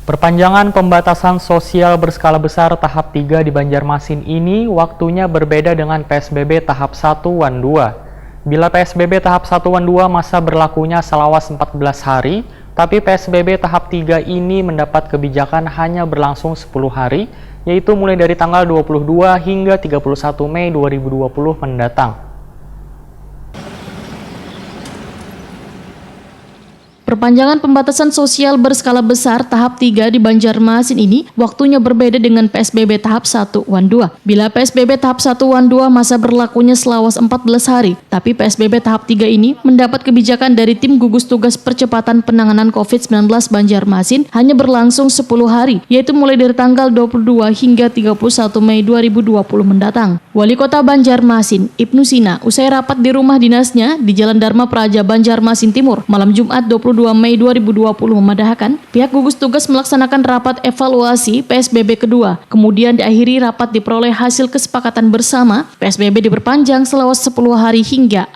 Perpanjangan pembatasan sosial berskala besar tahap 3 di Banjarmasin ini waktunya berbeda dengan PSBB tahap 1 Wan 2. Bila PSBB tahap 1 Wan 2 masa berlakunya selawas 14 hari, tapi PSBB tahap 3 ini mendapat kebijakan hanya berlangsung 10 hari, yaitu mulai dari tanggal 22 hingga 31 Mei 2020 mendatang. Perpanjangan pembatasan sosial berskala besar tahap 3 di Banjarmasin ini waktunya berbeda dengan PSBB tahap 1 Wan 2. Bila PSBB tahap 1 Wan 2 masa berlakunya selawas 14 hari, tapi PSBB tahap 3 ini mendapat kebijakan dari tim gugus tugas percepatan penanganan COVID-19 Banjarmasin hanya berlangsung 10 hari, yaitu mulai dari tanggal 22 hingga 31 Mei 2020 mendatang. Wali Kota Banjarmasin, Ibnu Sina, usai rapat di rumah dinasnya di Jalan Dharma Praja Banjarmasin Timur, malam Jumat 22 Mei 2020 memadahkan pihak gugus tugas melaksanakan rapat evaluasi PSBB kedua. Kemudian diakhiri rapat diperoleh hasil kesepakatan bersama PSBB diperpanjang selawas 10 hari hingga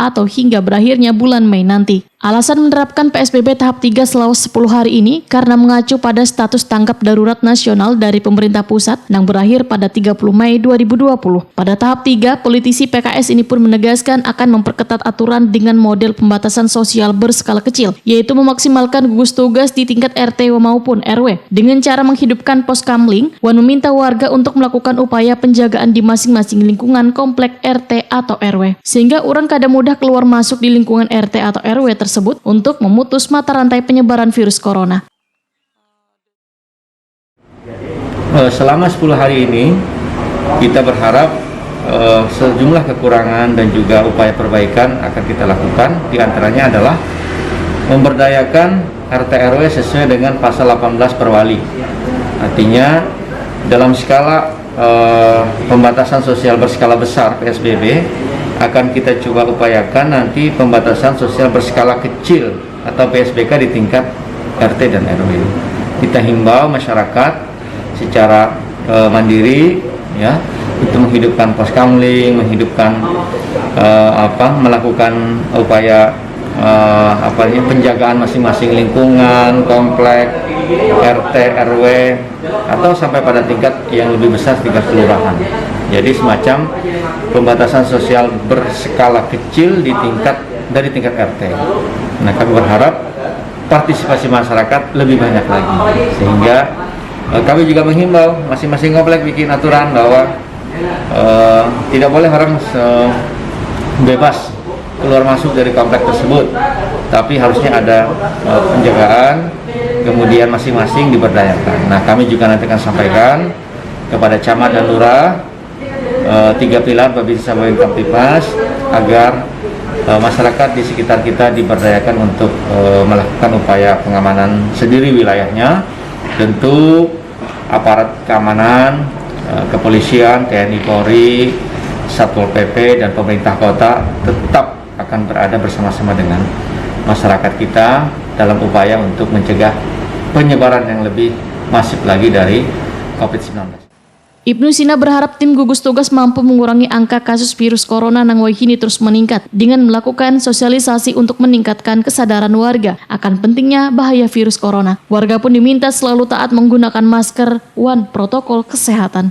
berakhirnya bulan Mei nanti. Alasan menerapkan PSBB tahap 3 selawas 10 hari ini karena mengacu pada status tanggap darurat nasional dari pemerintah pusat yang berakhir pada 30 Mei 2020. Pada tahap 3, politisi PKS ini pun menegaskan akan memperketat aturan dengan model pembatasan sosial berskala kecil, yaitu memaksimalkan gugus tugas di tingkat RT maupun RW. Dengan cara menghidupkan pos kamling, Wan meminta warga untuk melakukan upaya penjagaan di masing-masing lingkungan komplek RT atau RW, sehingga orang kada mudah keluar masuk di lingkungan RT atau RW tersebut untuk memutus mata rantai penyebaran virus corona. Selama 10 hari ini, kita berharap sejumlah kekurangan dan juga upaya perbaikan akan kita lakukan. Di antaranya adalah memberdayakan RT RW sesuai dengan pasal 18 Perwali. Artinya dalam skala pembatasan sosial berskala besar PSBB akan kita coba upayakan nanti pembatasan sosial berskala kecil atau PSBK di tingkat RT dan RW. Kita himbau masyarakat secara mandiri ya untuk menghidupkan pos kamling, melakukan upaya penjagaan masing-masing lingkungan, komplek, RT, RW, atau sampai pada tingkat yang lebih besar, tingkat kelurahan. Jadi semacam pembatasan sosial berskala kecil dari tingkat RT. Nah, kami berharap partisipasi masyarakat lebih banyak lagi, sehingga kami juga menghimbau masing-masing komplek bikin aturan bahwa tidak boleh orang bebas keluar masuk dari komplek tersebut, tapi harusnya ada penjagaan, kemudian masing-masing diberdayakan. Nah, kami juga nanti akan sampaikan kepada camat dan lurah 3 pilar Babinsa Babin Kamtibmas agar masyarakat di sekitar kita diberdayakan untuk melakukan upaya pengamanan sendiri wilayahnya. Tentu aparat keamanan, kepolisian, TNI Polri, Satpol PP dan pemerintah kota tetap akan berada bersama-sama dengan masyarakat kita dalam upaya untuk mencegah penyebaran yang lebih masif lagi dari COVID-19. Ibnu Sina berharap tim gugus tugas mampu mengurangi angka kasus virus corona nang wahini terus meningkat dengan melakukan sosialisasi untuk meningkatkan kesadaran warga akan pentingnya bahaya virus corona. Warga pun diminta selalu taat menggunakan masker, protokol kesehatan.